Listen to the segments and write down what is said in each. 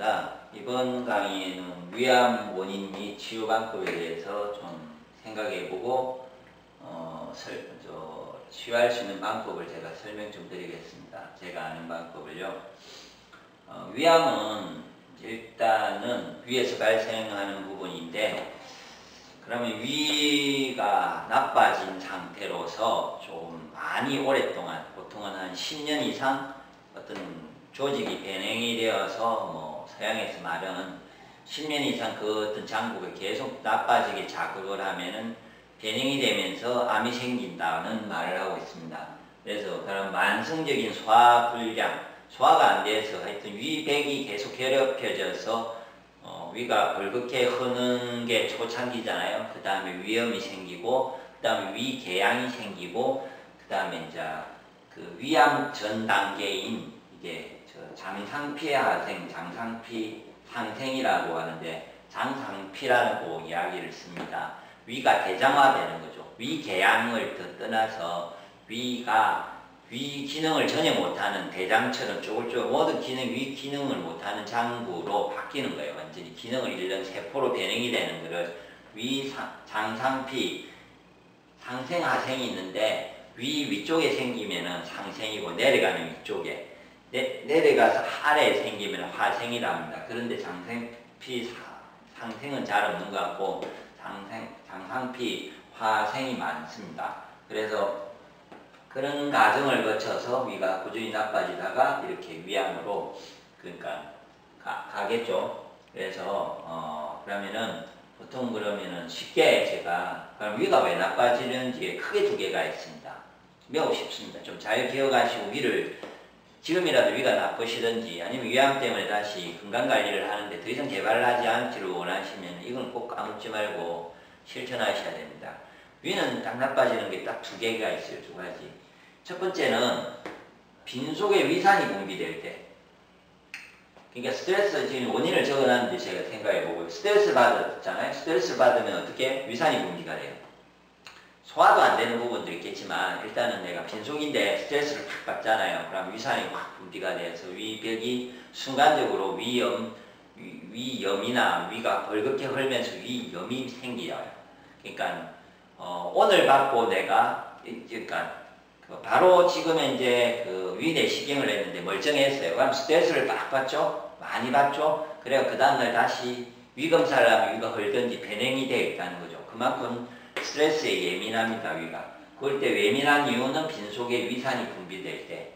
반갑습니다. 이번 강의에는 위암 원인 및 치유 방법에 대해서 좀 생각해보고 치유할 수 있는 방법을 제가 설명 좀 드리겠습니다. 제가 아는 방법을요. 위암은 일단은 위에서 발생하는 부분인데, 그러면 위가 나빠진 상태로서 좀 많이 오랫동안, 보통은 한 10년 이상 어떤 조직이 변형이 되어서 서양에서 말하는 10년 이상 그 어떤 장국을 계속 나빠지게 자극을 하면은 변형이 되면서 암이 생긴다는 말을 하고 있습니다. 그래서 그런 만성적인 소화불량, 소화가 안 돼서 하여튼 위백이 계속 괴롭혀져서 위가 벌겋게 흐는 게 초창기잖아요. 그 다음에 위염이 생기고, 그 다음에 위궤양이 생기고, 그 다음에 이제 그 위암 전 단계인 이게 장상피 하생, 장상피 상생이라고 하는데, 장상피라고 이야기를 씁니다. 위가 대장화되는 거죠. 위궤양을 떠나서 위 기능을 전혀 못하는 대장처럼 쪼글쪼글 모든 위 기능을 못하는 장부로 바뀌는 거예요. 완전히 기능을 잃는 세포로 변형이 되는 거를 장상피, 상생하생이 있는데, 위쪽에 생기면은 상생이고 내려가는 위쪽에, 내려가서 아래에 생기면 화생이랍니다. 그런데 장상피 상생은 잘 없는 것 같고, 장상피 화생이 많습니다. 그래서 그런 과정을 거쳐서 위가 꾸준히 나빠지다가 이렇게 위암으로 그러니까 가겠죠. 그래서 그러면은 보통 그러면은 쉽게 제가 그럼 위가 왜 나빠지는지 크게 두 개가 있습니다. 매우 쉽습니다. 좀 잘 기억하시고 위를 지금이라도 위가 나쁘시든지 아니면 위암 때문에 다시 건강관리를 하는데 더 이상 개발을 하지 않기를 원하시면 이건 꼭 까먹지 말고 실천하셔야 됩니다. 위는 딱 나빠지는 게 딱 두 개가 있어요. 두 가지. 첫 번째는 빈속에 위산이 분비될 때, 그러니까 스트레스, 지금 원인을 적어놨는데 제가 생각해보고, 스트레스 받았잖아요. 스트레스 받으면 어떻게? 위산이 분비가 돼요. 소화도 안 되는 부분도 있겠지만 일단은 내가 빈속인데 스트레스를 팍 받잖아요. 그럼 위산이 확 분비가 돼서 위벽이 순간적으로 위염이나 위가 벌겋게 흐르면서 위염이 생겨요. 그러니까 오늘 받고 내가 그러니까 바로 지금은 이제 그 위내시경을 했는데 멀쩡했어요. 그럼 스트레스를 딱 받죠? 많이 받죠? 그래야 그 다음날 다시 위검사를 하면 위가 헐든지 변형이 되어 있다는 거죠. 그만큼 스트레스에 예민합니다, 위가. 그럴 때 예민한 이유는 빈속에 위산이 분비될 때.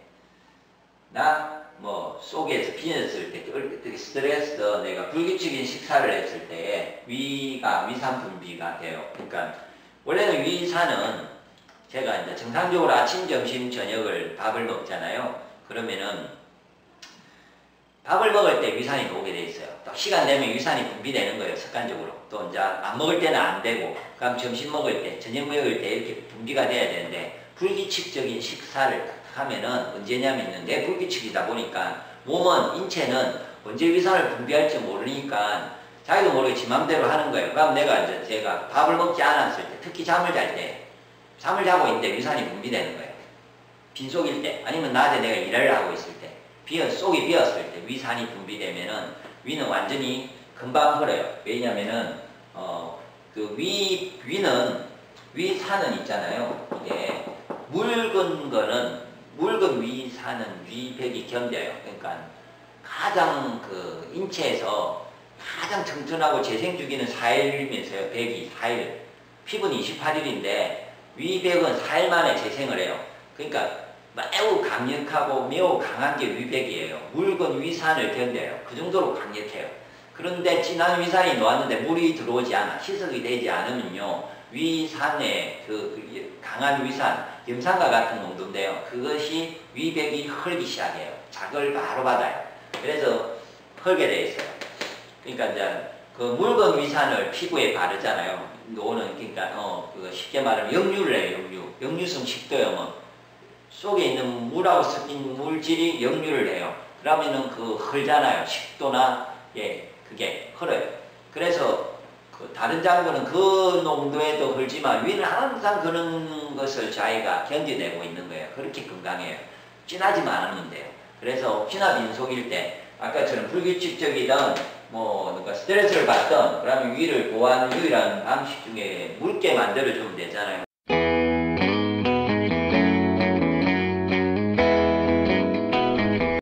속에서 비었을 때, 스트레스, 내가 불규칙인 식사를 했을 때 위산 분비가 돼요. 그러니까 원래는 위산은 제가 이제 정상적으로 아침, 점심, 저녁을 밥을 먹잖아요. 그러면은 밥을 먹을 때 위산이 오게 돼 있어요. 또 시간 되면 위산이 분비되는 거예요. 습관적으로. 또 이제 안 먹을 때는 안 되고, 그럼 점심 먹을 때, 저녁 먹을 때 이렇게 분비가 돼야 되는데, 불규칙적인 식사를 하면은 언제냐면은 내 불규칙이다 보니까 몸은, 인체는 언제 위산을 분비할지 모르니까 자기도 모르게 지 맘대로 하는 거예요. 그럼 제가 밥을 먹지 않았을 때, 특히 잠을 자고 있는데 위산이 분비되는 거예요. 빈속일 때, 아니면 낮에 내가 일을 하고 있을 때, 속이 비었을 때 위산이 분비되면은 위는 완전히 금방 흐려요. 왜냐면은, 위산은 있잖아요. 이게, 묽은 위산은 위백이 견뎌요. 그러니까 가장 인체에서 가장 튼튼하고 재생주기는 4일이면서요. 백이 4일. 피부는 28일인데, 위백은 4일 만에 재생을 해요. 그러니까 매우 강력하고 매우 강한 게 위백이에요. 묽은 위산을 견뎌요. 그 정도로 강력해요. 그런데 진한 위산이 놓았는데 물이 들어오지 않아, 희석이 되지 않으면요, 위산의 강한 위산, 염산과 같은 농도인데요, 그것이 위백이 헐기 시작해요. 자극을 바로 받아요. 그래서 헐게 돼 있어요. 그러니까 이제 그 묽은 위산을 피부에 바르잖아요. 그러니까 그거 쉽게 말하면 역류를 해요. 역류성 식도염은 속에 있는 물하고 섞인 물질이 역류를 해요. 그러면은 헐잖아요. 식도나 그게 헐어요. 그래서 다른 장부는 그 농도에도 헐지만 위는 항상 그런 것을 자기가 견뎌내고 있는 거예요. 그렇게 건강해요. 진하지만 않으면 돼요. 그래서 혹시나 빈속일 때 아까처럼 불규칙적이든 뭐 그러니까 스트레스를 받든 그러면 위를 보호하는 유일한 방식 중에 묽게 만들어주면 되잖아요.